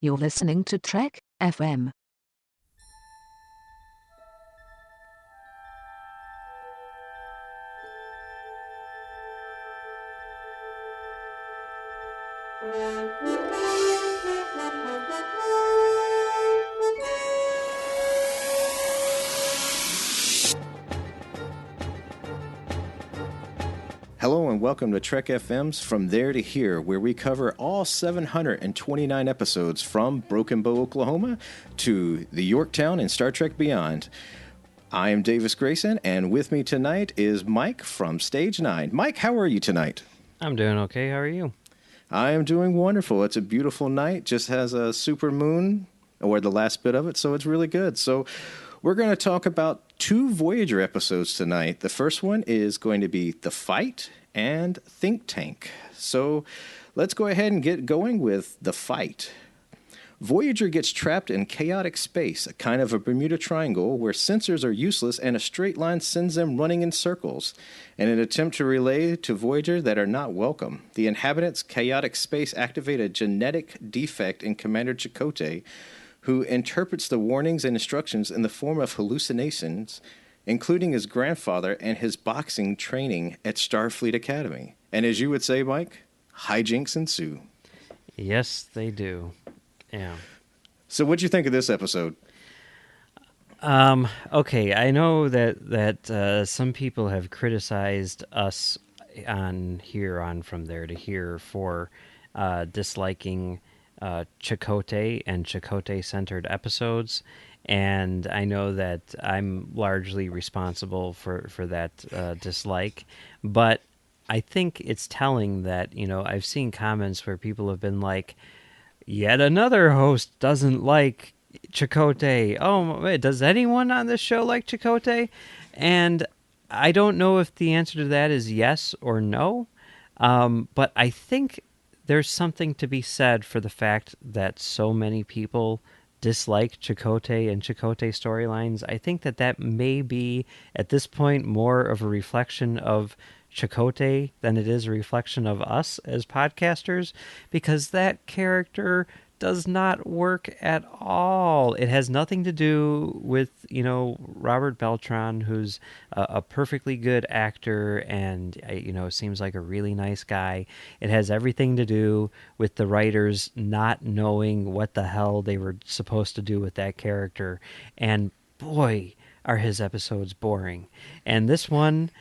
You're listening to Trek FM. Hello and welcome to Trek FM's From There to Here, where we cover all 729 episodes from Broken Bow, Oklahoma to the Yorktown and Star Trek Beyond. I am Davis Grayson, and with me tonight is Mike from Stage 9. Mike, how are you tonight? I'm doing okay. How are you? I am doing wonderful. It's a beautiful night, just has a super moon, or the last bit of it, so it's really good. So we're going to talk about two Voyager episodes tonight. The first one is going to be The Fight and Think Tank. So let's go ahead and get going with The Fight. Voyager gets trapped in chaotic space, a kind of a Bermuda Triangle where sensors are useless and a straight line sends them running in circles. In an attempt to relay to Voyager that are not welcome, the inhabitants' chaotic space activate a genetic defect in Commander Chakotay, who interprets the warnings and instructions in the form of hallucinations, including his grandfather and his boxing training at Starfleet Academy. And as you would say, Mike, hijinks ensue. Yes, they do. Yeah. So what'd you think of this episode? Okay, I know that some people have criticized us on From There to Here for disliking Chakotay and Chakotay-centered episodes, and I know that I'm largely responsible for that dislike, but I think it's telling that, I've seen comments where people have been like, yet another host doesn't like Chakotay. Oh, wait, does anyone on this show like Chakotay? And I don't know if the answer to that is yes or no, but I think there's something to be said for the fact that so many people dislike Chakotay and Chakotay storylines. I think that may be, at this point, more of a reflection of Chakotay than it is a reflection of us as podcasters, because that character does not work at all. It has nothing to do with, Robert Beltran, who's a perfectly good actor and, seems like a really nice guy. It has everything to do with the writers not knowing what the hell they were supposed to do with that character. And boy, are his episodes boring. And this one,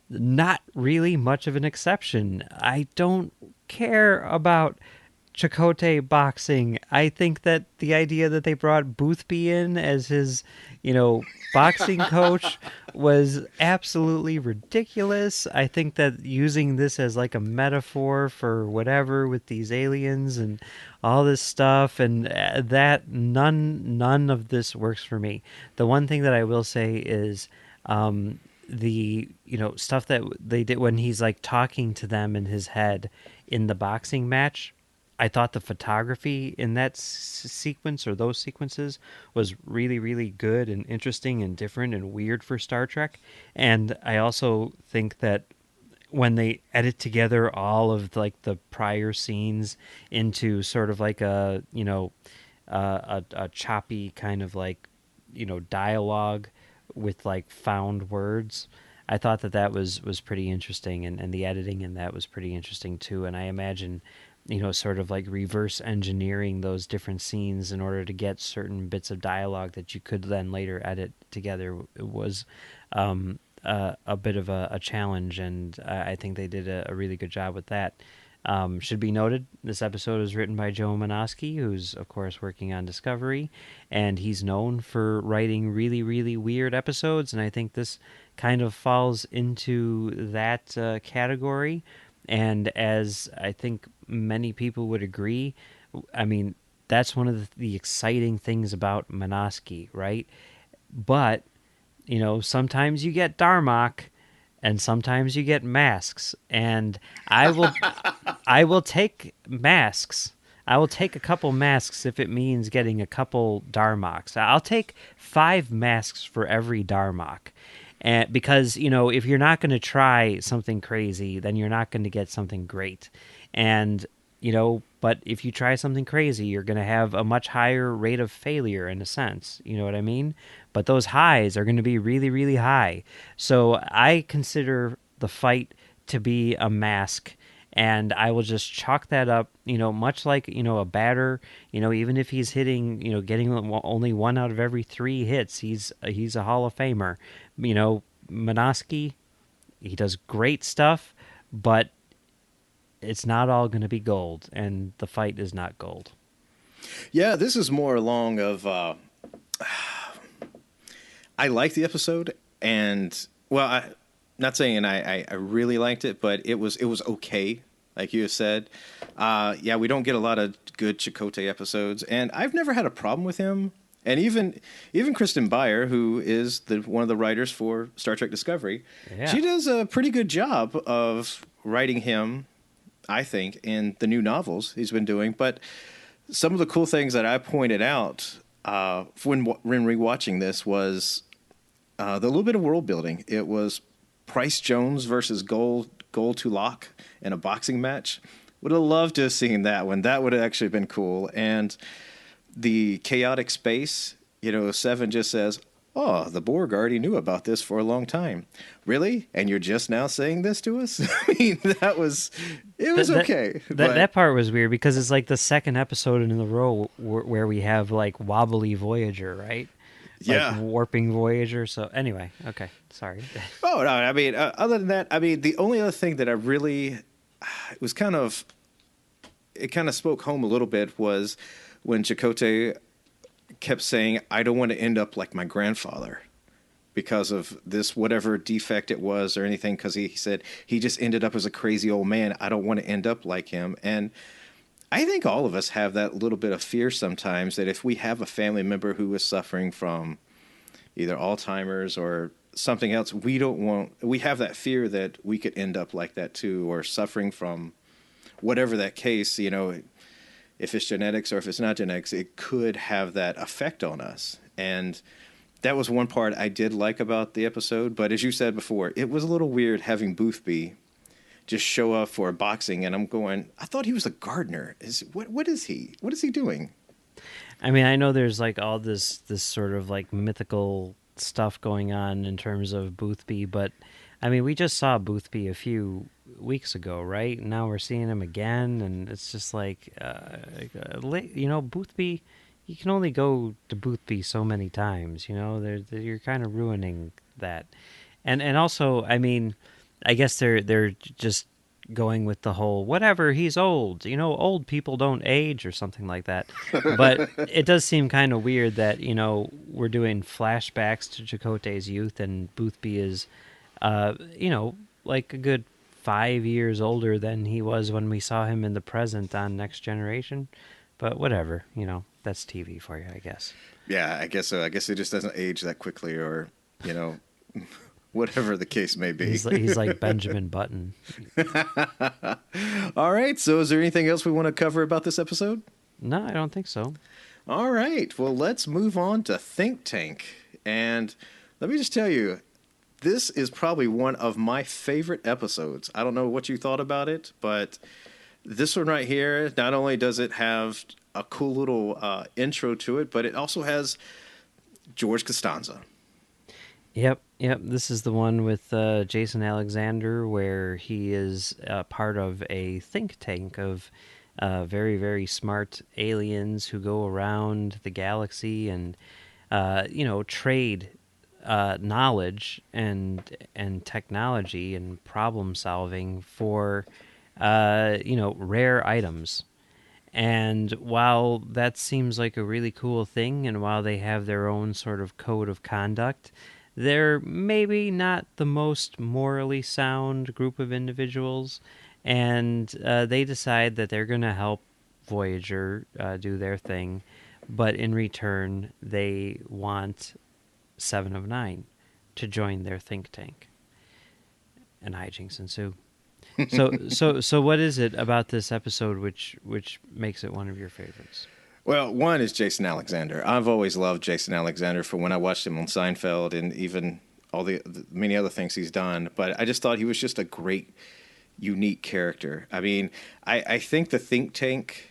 not really much of an exception. I don't care about Chakotay boxing. I think that the idea that they brought Boothby in as his, boxing coach was absolutely ridiculous. I think that using this as like a metaphor for whatever with these aliens and all this stuff, and that none of this works for me. The one thing that I will say is the stuff that they did when he's like talking to them in his head in the boxing match. I thought the photography in that sequence or those sequences was really, really good and interesting and different and weird for Star Trek. And I also think that when they edit together all of like the prior scenes into sort of like a choppy kind of like, dialogue with like found words, I thought that was pretty interesting, and the editing in that was pretty interesting too. And I imagine, sort of like reverse engineering those different scenes in order to get certain bits of dialogue that you could then later edit together was a bit of a challenge, and I think they did a really good job with that. Should be noted, this episode is written by Joe Menosky, who's, of course, working on Discovery, and he's known for writing really, really weird episodes, and I think this kind of falls into that category. And as I think many people would agree, I mean, that's one of the exciting things about Menosky, right? But, sometimes you get Darmok, and sometimes you get masks, and I will take masks. I will take a couple masks if it means getting a couple Darmoks. I'll take 5 masks for every Darmok. And because, if you're not going to try something crazy, then you're not going to get something great. And, but if you try something crazy, you're going to have a much higher rate of failure in a sense. You know what I mean? But those highs are going to be really, really high. So I consider the fight to be a mask, and I will just chalk that up, much like, a batter, even if he's hitting, getting only 1 out of every 3 hits, he's a Hall of Famer. Minoski, he does great stuff, but it's not all going to be gold, and the fight is not gold. Yeah, this is more along of I like the episode, and not saying I really liked it, but it was okay, like you said. Yeah, we don't get a lot of good Chakotay episodes, and I've never had a problem with him. And even Kristen Beyer, who is one of the writers for Star Trek Discovery, she does a pretty good job of writing him, I think, in the new novels he's been doing. But some of the cool things that I pointed out when rewatching this was the little bit of world building. It was Price Jones versus Gold to Lock in a boxing match. Would have loved to have seen that one. That would have actually been cool. And the chaotic space, Seven just says, "Oh, the Borg already knew about this for a long time." Really? And you're just now saying this to us? I mean, it was okay. That part was weird because it's like the second episode in a row where we have like wobbly Voyager, right? Yeah. Like warping Voyager. So anyway, okay, sorry. Oh, no, I mean, other than that, I mean, the only other thing that I really, it kind of spoke home a little bit was when Chakotay kept saying, "I don't want to end up like my grandfather because of this, whatever defect it was or anything," because he said he just ended up as a crazy old man. I don't want to end up like him. And I think all of us have that little bit of fear sometimes that if we have a family member who is suffering from either Alzheimer's or something else, we have that fear that we could end up like that too, or suffering from whatever that case, if it's genetics or if it's not genetics, it could have that effect on us. And that was one part I did like about the episode. But as you said before, it was a little weird having Boothby just show up for boxing. And I'm going, I thought he was a gardener. What is he? What is he doing? I mean, I know there's like all this sort of like mythical stuff going on in terms of Boothby, but I mean, we just saw Boothby a few weeks ago, right? Now we're seeing him again, and it's just like, Boothby, you can only go to Boothby so many times, you're kind of ruining that. And also, I mean, I guess they're just going with the whole, whatever, he's old, old people don't age or something like that. But it does seem kind of weird that, we're doing flashbacks to Chakotay's youth, and Boothby is, like a good 5 years older than he was when we saw him in the present on Next Generation. But whatever, that's TV for you, I guess. Yeah, I guess so. I guess it just doesn't age that quickly, or, whatever the case may be. He's like Benjamin Button. All right. So is there anything else we want to cover about this episode? No, I don't think so. All right. Well, let's move on to Think Tank. And let me just tell you, this is probably one of my favorite episodes. I don't know what you thought about it, but this one right here, not only does it have a cool little intro to it, but it also has George Costanza. Yep. This is the one with Jason Alexander, where he is part of a think tank of very, very smart aliens who go around the galaxy and, trade knowledge and technology and problem solving for, rare items. And while that seems like a really cool thing, and while they have their own sort of code of conduct, they're maybe not the most morally sound group of individuals, and they decide that they're going to help Voyager do their thing, but in return, they want 7 of 9 to join their think tank. And hijinks ensue. So what is it about this episode which makes it one of your favorites? Well, one is Jason Alexander. I've always loved Jason Alexander from when I watched him on Seinfeld and even all the many other things he's done. But I just thought he was just a great unique character. I mean, I think the think tank,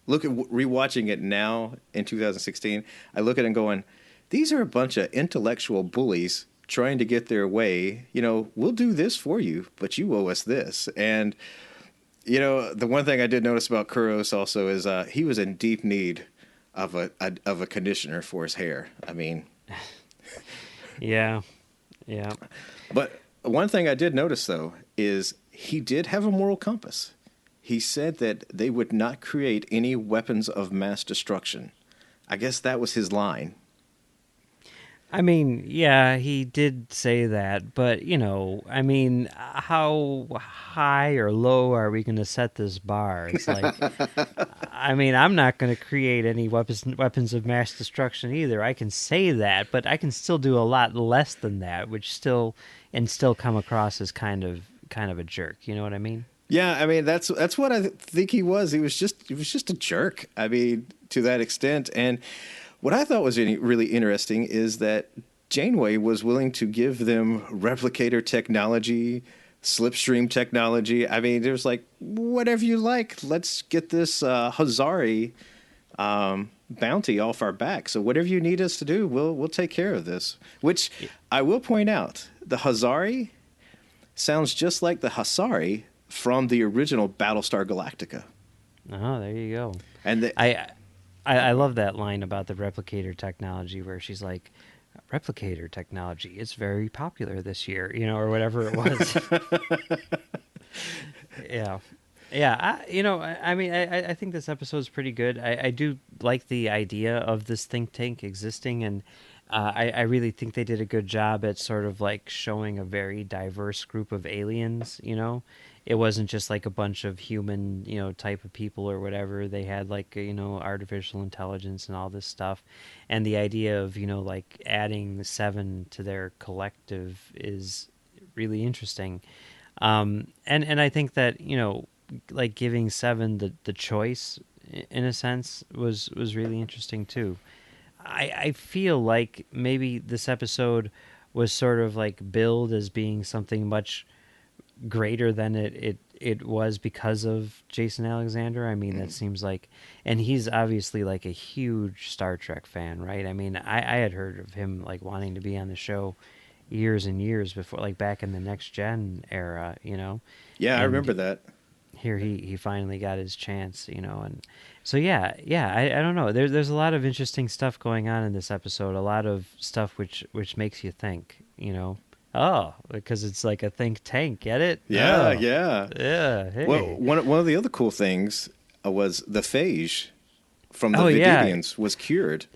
look at rewatching it now in 2016, I look at it and going, these are a bunch of intellectual bullies trying to get their way. You know, we'll do this for you, but you owe us this. And, you know, the one thing I did notice about Kuros also is he was in deep need of a conditioner for his hair. I mean, Yeah. but one thing I did notice, though, is he did have a moral compass. He said that they would not create any weapons of mass destruction. I guess that was his line. I mean, yeah, he did say that, but, you know, I mean, how high or low are we going to set this bar? It's like, I mean, I'm not going to create any weapons of mass destruction either. I can say that, but I can still do a lot less than that, which still come across as kind of a jerk. You know what I mean? Yeah, I mean that's what I think he was. He was just a jerk. I mean, to that extent. And what I thought was really interesting is that Janeway was willing to give them replicator technology, slipstream technology. I mean, it was like, whatever you like, let's get this Hazari bounty off our back. So whatever you need us to do, we'll take care of this. Which I will point out, the Hazari sounds just like the Hasari from the original Battlestar Galactica. Oh, there you go. And I love that line about the replicator technology where she's like, replicator technology is very popular this year, you know, or whatever it was. Yeah. I mean, I think this episode's pretty good. I do like the idea of this think tank existing, and I really think they did a good job at sort of like showing a very diverse group of aliens, you know. It wasn't just like a bunch of human, you know, type of people or whatever. They had like, you know, artificial intelligence and all this stuff. And the idea of, you know, like adding the 7 to their collective is really interesting. And I think that, you know, like giving 7 the choice in a sense was really interesting too. I feel like maybe this episode was sort of like billed as being something much greater than it was because of Jason Alexander. I mean, that seems like, and he's obviously like a huge Star Trek fan, right? I mean, I had heard of him like wanting to be on the show years and years before, like back in the Next Gen era, you know? yeah, And I remember that. here he finally got his chance, you know, and so yeah, I don't know. There's a lot of interesting stuff going on in this episode, a lot of stuff which makes you think, you know. Oh, because it's like a think tank. Get it? Yeah, Oh, yeah. yeah. Hey. Well, one of the other cool things was the phage from the yeah. Vididians was cured.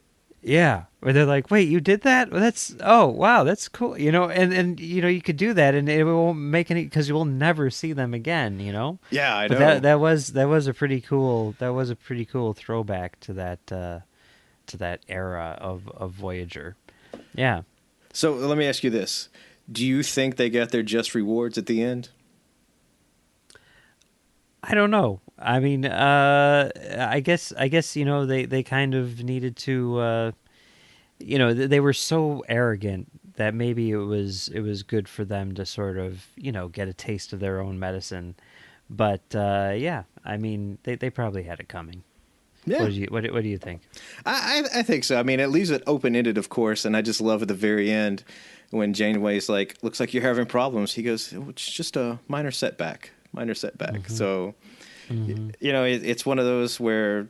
Yeah. Where they're like, wait, you did that? Well, wow, that's cool. You know, and you know, you could do that, and it won't make any because you will never see them again. You know. Yeah, I But know. that was a pretty cool throwback to that era of Voyager. Yeah. So let me ask you this: do you think they got their just rewards at the end? I don't know. I mean, I guess you know they kind of needed to, you know, they were so arrogant that maybe it was good for them to sort of, you know, get a taste of their own medicine. But yeah, I mean, they probably had it coming. Yeah. What do you think? I think so. I mean, it leaves it open-ended, of course, and I just love at the very end when Janeway's like, looks like you're having problems. He goes, oh, it's just a minor setback. Mm-hmm. So, you know, it's one of those where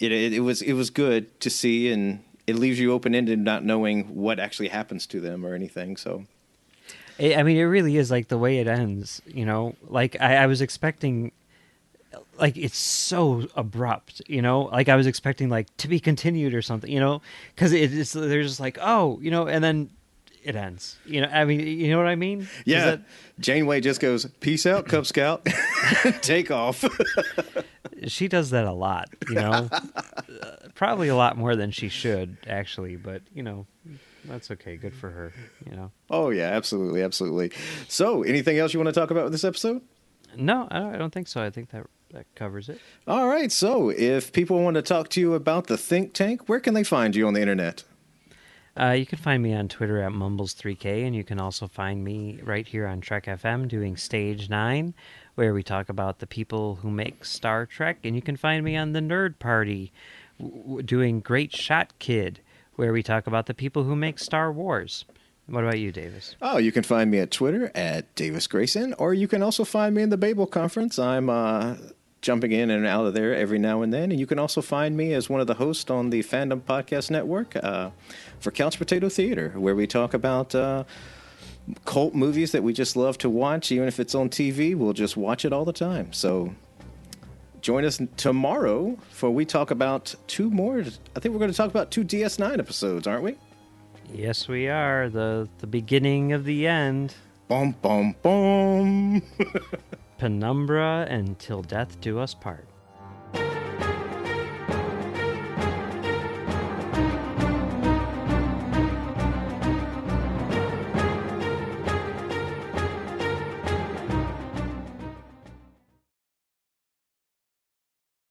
it was good to see, and it leaves you open-ended, not knowing what actually happens to them or anything. So, I mean, it really is like the way it ends, you know, like I was expecting, like it's so abrupt, you know, like I was expecting like to be continued or something, you know, because they're just like, oh, you know, and then it ends, you know. I mean, you know what I mean? Yeah. Janeway just goes, peace out, Cub Scout, take off. She does that a lot, you know, probably a lot more than she should actually, but you know, that's okay. Good for her, you know. Oh yeah, absolutely, absolutely. So, anything else you want to talk about with this episode? No, I don't think so. I think that covers it. All right. So, if people want to talk to you about the think tank, where can they find you on the internet? You can find me on Twitter at Mumbles3K, and you can also find me right here on Trek FM doing Stage 9, where we talk about the people who make Star Trek. And you can find me on the Nerd Party doing Great Shot Kid, where we talk about the people who make Star Wars. What about you, Davis? Oh, you can find me at Twitter at Davis Grayson, or you can also find me in the Babel Conference. I'm jumping in and out of there every now and then. And you can also find me as one of the hosts on the Fandom Podcast Network for Couch Potato Theater, where we talk about cult movies that we just love to watch. Even if it's on TV, we'll just watch it all the time. So join us tomorrow for we talk about two more. I think we're going to talk about 2 DS9 episodes, aren't we? Yes, we are. The beginning of the end. Boom, boom, boom. Penumbra and Till Death Do Us Part.